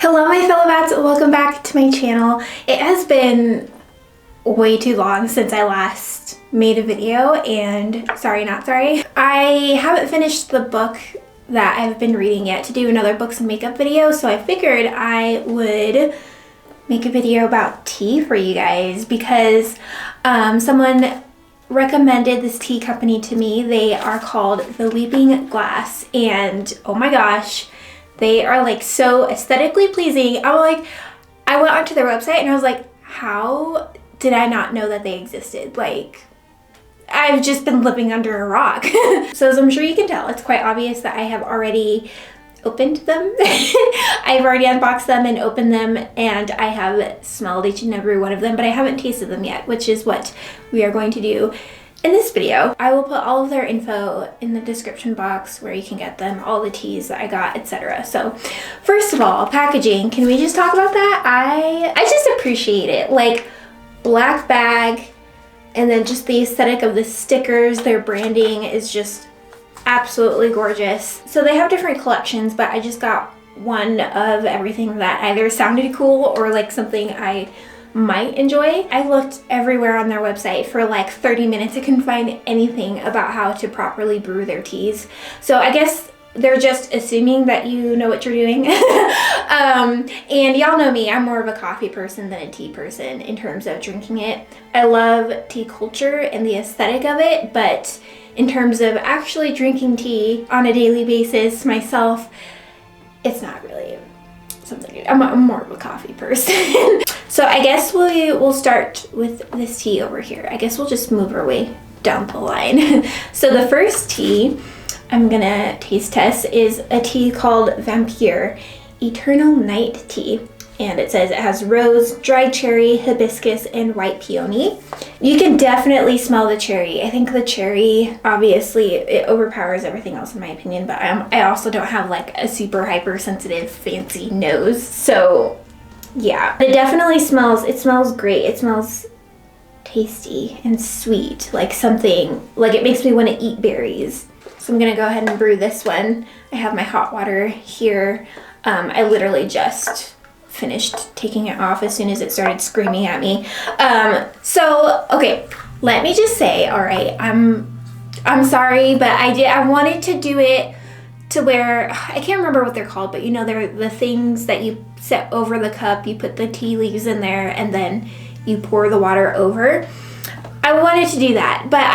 Hello my fellow bats, welcome back to my channel. It has been way too long since I last made a video and sorry not sorry. I haven't finished the book that I've been reading yet to do another books and makeup video, so I figured I would make a video about tea for you guys because someone recommended this tea company to me. They are called The Weeping Glass and oh my gosh, they are like so aesthetically pleasing. I went onto their website and I was like, how did I not know that they existed? Like, I've just been living under a rock. So as I'm sure you can tell, it's quite obvious that I have already opened them. I've already unboxed them and opened them, and I have smelled each and every one of them, but I haven't tasted them yet, which is what we are going to do in this video. I will put all of their info in the description box where you can get them, all the teas that I got, etc. So first of all, packaging, can we just talk about that? I just appreciate it. Like, black bag, and then just the aesthetic of the stickers, their branding is just absolutely gorgeous. So they have different collections, but I just got one of everything that either sounded cool or like something I might enjoy. I looked everywhere on their website for like 30 minutes. I couldn't find anything about how to properly brew their teas. So I guess they're just assuming that you know what you're doing. And y'all know me, I'm more of a coffee person than a tea person in terms of drinking it. I love tea culture and the aesthetic of it, but in terms of actually drinking tea on a daily basis myself, it's not really something. I'm more of a coffee person. So I guess we'll start with this tea over here. I guess we'll just move our way down the line. So the first tea I'm gonna taste test is a tea called Vampire Eternal Night Tea. And it says it has rose, dried cherry, hibiscus, and white peony. You can definitely smell the cherry. I think the cherry, obviously, it overpowers everything else in my opinion, but I also don't have like a super hypersensitive fancy nose. So yeah, it definitely smells, it smells great. It smells tasty and sweet, like something, like it makes me want to eat berries. So I'm gonna go ahead and brew this one. I have my hot water here. I literally just finished taking it off as soon as it started screaming at me. So okay, let me just say, all right, I'm sorry, but I wanted to do it to where, I can't remember what they're called, but you know, they're the things that you set over the cup, you put the tea leaves in there, and then you pour the water over. I wanted to do that, but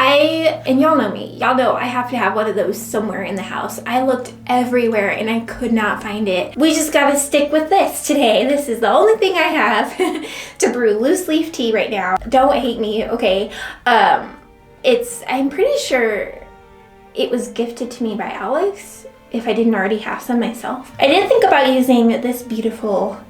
and y'all know me, y'all know I have to have one of those somewhere in the house. I looked everywhere and I could not find it. We just gotta stick with this today. This is the only thing I have to brew loose leaf tea right now. Don't hate me, okay? I'm pretty sure it was gifted to me by Alex, if I didn't already have some myself. I did think about using this beautiful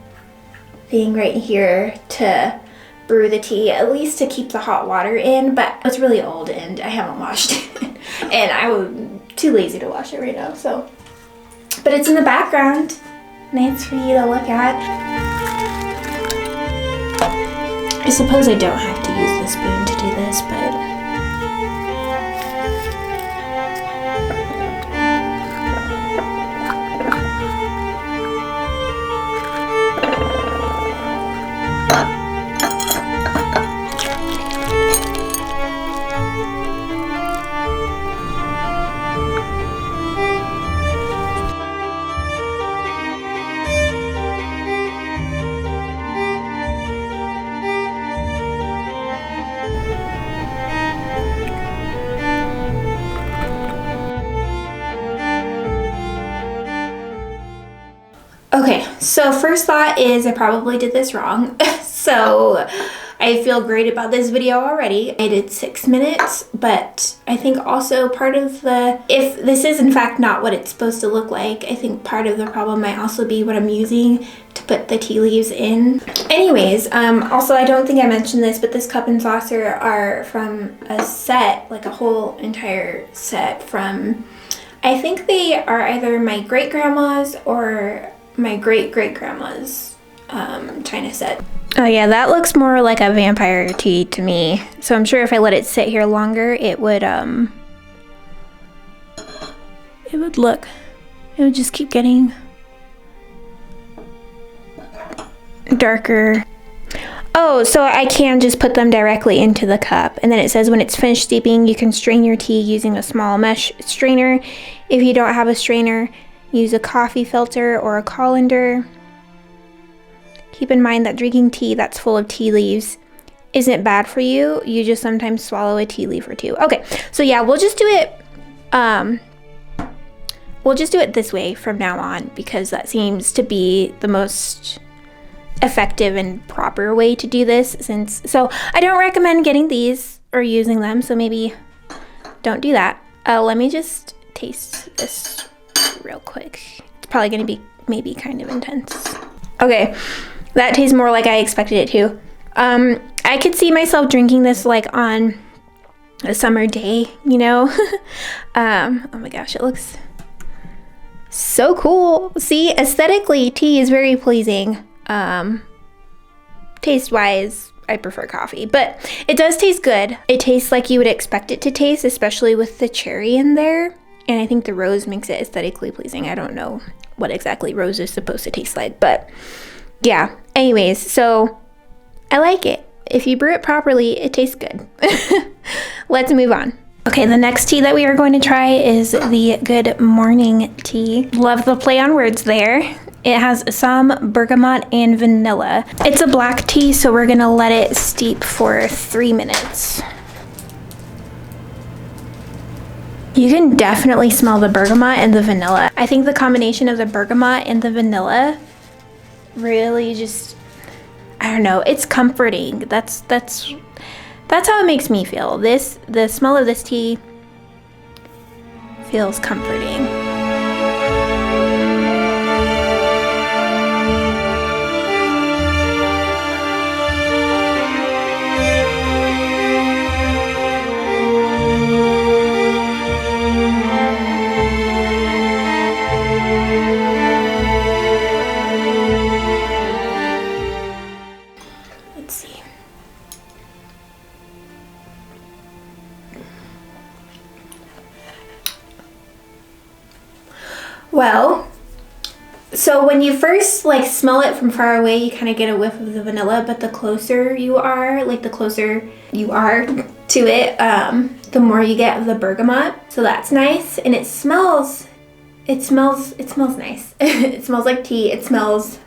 thing right here to brew the tea, at least to keep the hot water in, but it's really old and I haven't washed it. And I'm too lazy to wash it right now, so. But it's in the background. Nice for you to look at. I suppose I don't have to use the spoon to do this, but okay, so first thought is I probably did this wrong. So I feel great about this video already. I did 6 minutes, but I think also part of if this is in fact not what it's supposed to look like, I think part of the problem might also be what I'm using to put the tea leaves in. Anyways, also I don't think I mentioned this, but this cup and saucer are from a set, like a whole entire set from, I think they are either my great-grandma's or my great-great-grandma's china set. Oh yeah, that looks more like a vampire tea to me. So I'm sure if I let it sit here longer, it would just keep getting darker. Oh, so I can just put them directly into the cup. And then it says when it's finished steeping, you can strain your tea using a small mesh strainer. If you don't have a strainer, use a coffee filter or a colander. Keep in mind that drinking tea that's full of tea leaves isn't bad for you. You just sometimes swallow a tea leaf or two. Okay, so yeah, we'll just do it this way from now on, because that seems to be the most effective and proper way to do this. So I don't recommend getting these or using them, so maybe don't do that. Let me just taste this real quick. It's probably gonna be maybe kind of intense. Okay, that tastes more like I expected it to. I could see myself drinking this like on a summer day, you know? Oh my gosh, it looks so cool. See, aesthetically, tea is very pleasing. Taste-wise, I prefer coffee, but it does taste good. It tastes like you would expect it to taste, especially with the cherry in there. And I think the rose makes it aesthetically pleasing. I don't know what exactly rose is supposed to taste like, but yeah. Anyways, so I like it. If you brew it properly, it tastes good. Let's move on. Okay, the next tea that we are going to try is the Good Morning tea. Love the play on words there. It has some bergamot and vanilla. It's a black tea, so we're gonna let it steep for 3 minutes. You can definitely smell the bergamot and the vanilla. I think the combination of the bergamot and the vanilla really just, I don't know, it's comforting. That's how it makes me feel. The smell of this tea feels comforting. Well, so when you first like smell it from far away, you kind of get a whiff of the vanilla, but the closer you are to it, the more you get of the bergamot. So that's nice, and it smells nice. It smells like tea. It smells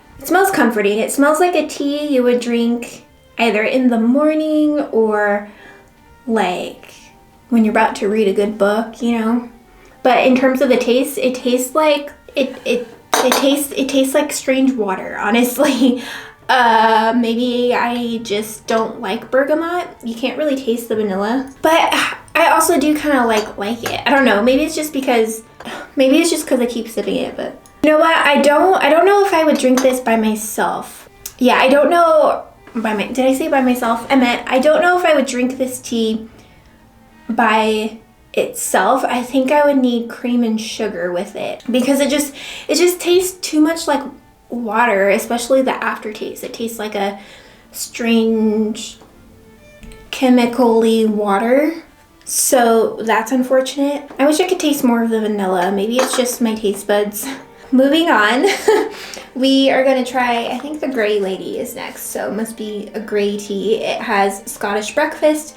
comforting. It smells like a tea you would drink either in the morning or like when you're about to read a good book, you know. But in terms of the taste, it tastes like it tastes like strange water, honestly. Maybe I just don't like bergamot. You can't really taste the vanilla. But I also do kind of like it. I don't know. Maybe it's just because I keep sipping it, but you know what? I don't know if I would drink this by myself. Yeah, I don't know did I say by myself? I meant I don't know if I would drink this tea by itself. I think I would need cream and sugar with it, because it just tastes too much like water, especially the aftertaste. It tastes like a strange chemically water, so that's unfortunate. I wish I could taste more of the vanilla. Maybe it's just my taste buds. Moving on. We are going to try, I think the Grey Lady is next, so it must be a grey tea. It has Scottish breakfast,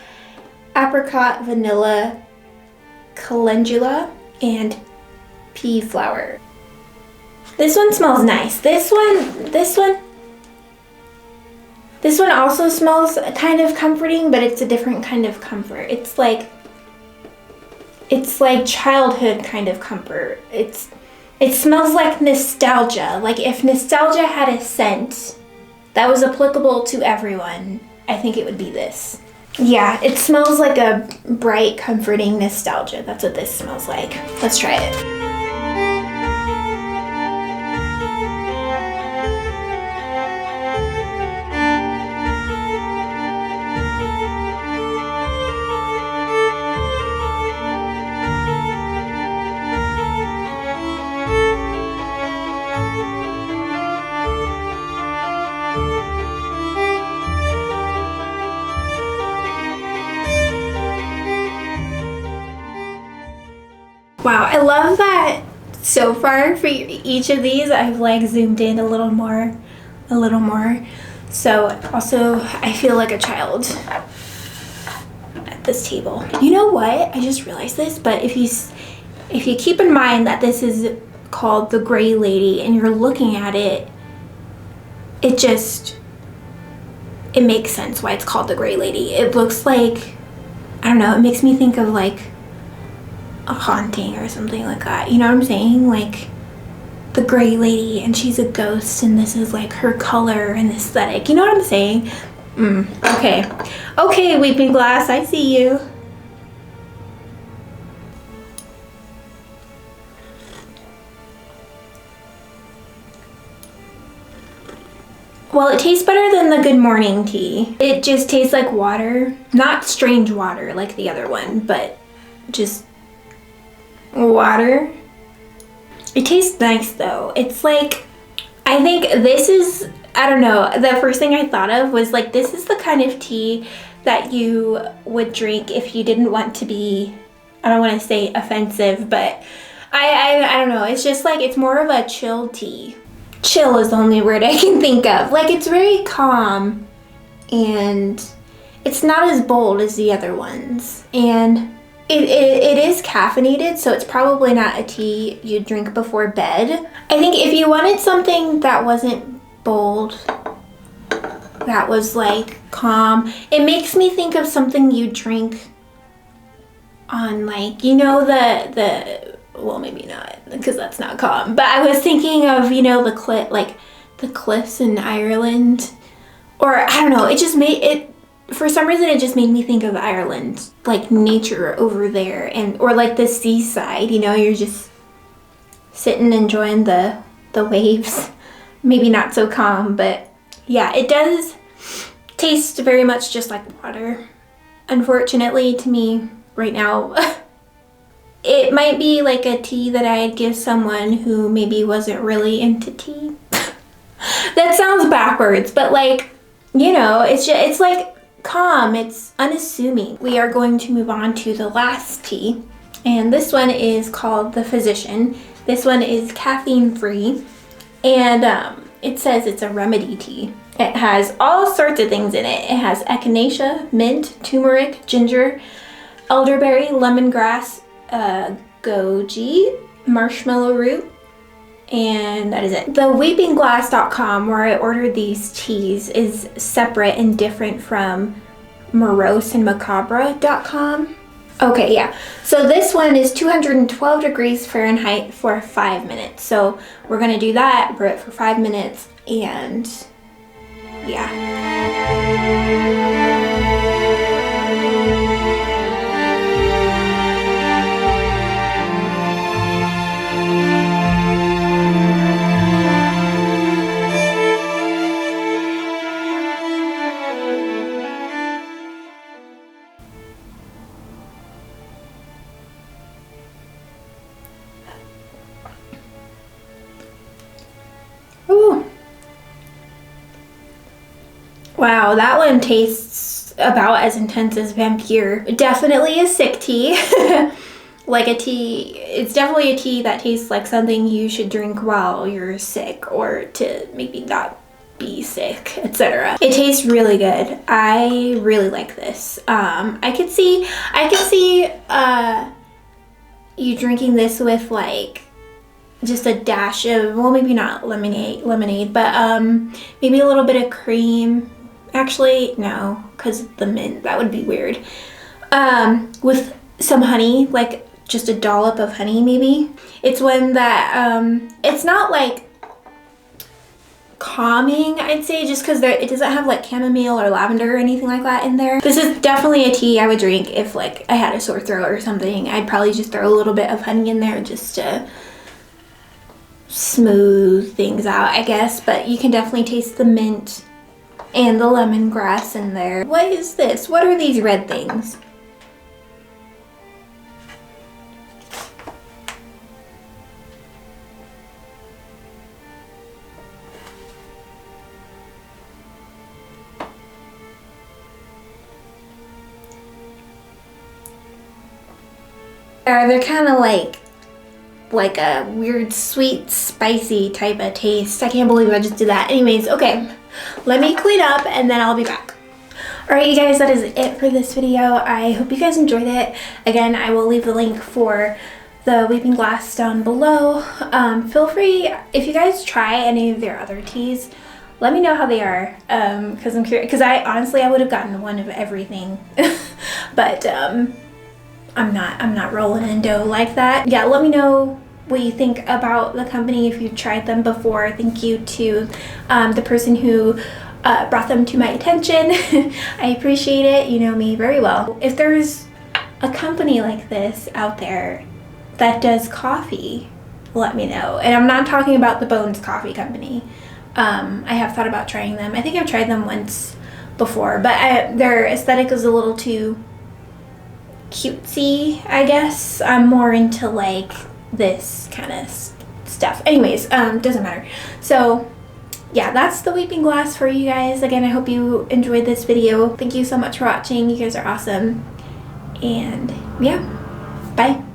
apricot, vanilla, calendula, and pea flower. This one smells nice. This one also smells kind of comforting, but it's a different kind of comfort. It's like childhood kind of comfort. It smells like nostalgia. Like if nostalgia had a scent that was applicable to everyone, I think it would be this. Yeah, it smells like a bright, comforting nostalgia. That's what this smells like. Let's try it. Wow, I love that so far for each of these I've like zoomed in a little more a little more. So also I feel like a child at this table. You know what? I just realized this, but if you keep in mind that this is called the Gray Lady and you're looking at it, it makes sense why it's called the Gray Lady. It looks like, I don't know, it makes me think of like a haunting or something like that. You know what I'm saying? Like the Gray Lady, and she's a ghost, and this is like her color and aesthetic. You know what I'm saying? Okay. Okay, Weeping Glass, I see you. Well, it tastes better than the Good Morning tea. It just tastes like water. Not strange water like the other one, but just water. It tastes nice though. It's like, I think this is, I don't know, the first thing I thought of was like, this is the kind of tea that you would drink if you didn't want to be, I don't want to say offensive, but I don't know. It's just like, it's more of a chill tea. Chill is the only word I can think of. Like, it's very calm and it's not as bold as the other ones. And it is caffeinated, so it's probably not a tea you drink before bed. I think if you wanted something that wasn't bold, that was like calm, it makes me think of something you drink on, like, you know, well, maybe not, because that's not calm, but I was thinking of, you know, the cliffs in Ireland, or I don't know, it just made it, for some reason it just made me think of Ireland, like nature over there, and or like the seaside, you know, you're just sitting enjoying the waves. Maybe not so calm, but yeah, it does taste very much just like water, unfortunately, to me right now. It might be like a tea that I'd give someone who maybe wasn't really into tea. That sounds backwards, but like, you know, it's like calm, it's unassuming. We are going to move on to the last tea, and this one is called the Physician. This one is caffeine free, and it says it's a remedy tea. It has all sorts of things in it. It has echinacea, mint, turmeric, ginger, elderberry, lemongrass, goji, marshmallow root, and that is it. The weepingglass.com, where I ordered these teas, is separate and different from morose and macabre.com. Okay, yeah. So this one is 212 degrees Fahrenheit for 5 minutes. So we're gonna do that, brew it for 5 minutes, and yeah. Ooh. Wow, that one tastes about as intense as Vampire. Definitely a sick tea. Like a tea, it's definitely a tea that tastes like something you should drink while you're sick, or to maybe not be sick, etc. It tastes really good. I really like this. I could see you drinking this with like just a dash of, well, maybe not lemonade, but maybe a little bit of cream. Actually, no, because the mint, that would be weird. With some honey, like just a dollop of honey, maybe. It's one that, it's not like calming, I'd say, just because it doesn't have like chamomile or lavender or anything like that in there. This is definitely a tea I would drink if like I had a sore throat or something. I'd probably just throw a little bit of honey in there just to smooth things out, I guess, but you can definitely taste the mint and the lemongrass in there. What is this? What are these red things? They're kind of like like a weird sweet spicy type of taste. I can't believe I just did that. Anyways, okay, let me clean up and then I'll be back. Alright you guys, that is it for this video. I hope you guys enjoyed it. Again, I will leave the link for the Weeping Glass down below. Feel free, if you guys try any of their other teas, let me know how they are, because I'm curious, because I would have gotten one of everything, but I'm not rolling in dough like that. Yeah, let me know what you think about the company if you've tried them before. Thank you to the person who brought them to my attention. I appreciate it. You know me very well. If there's a company like this out there that does coffee, let me know. And I'm not talking about the Bones Coffee Company. I have thought about trying them. I think I've tried them once before, but their aesthetic is a little too cutesy, I guess. I'm more into like this kind of stuff. Anyways, doesn't matter. So yeah, that's the Weeping Glass for you guys. Again, I hope you enjoyed this video. Thank you so much for watching. You guys are awesome. And yeah, bye.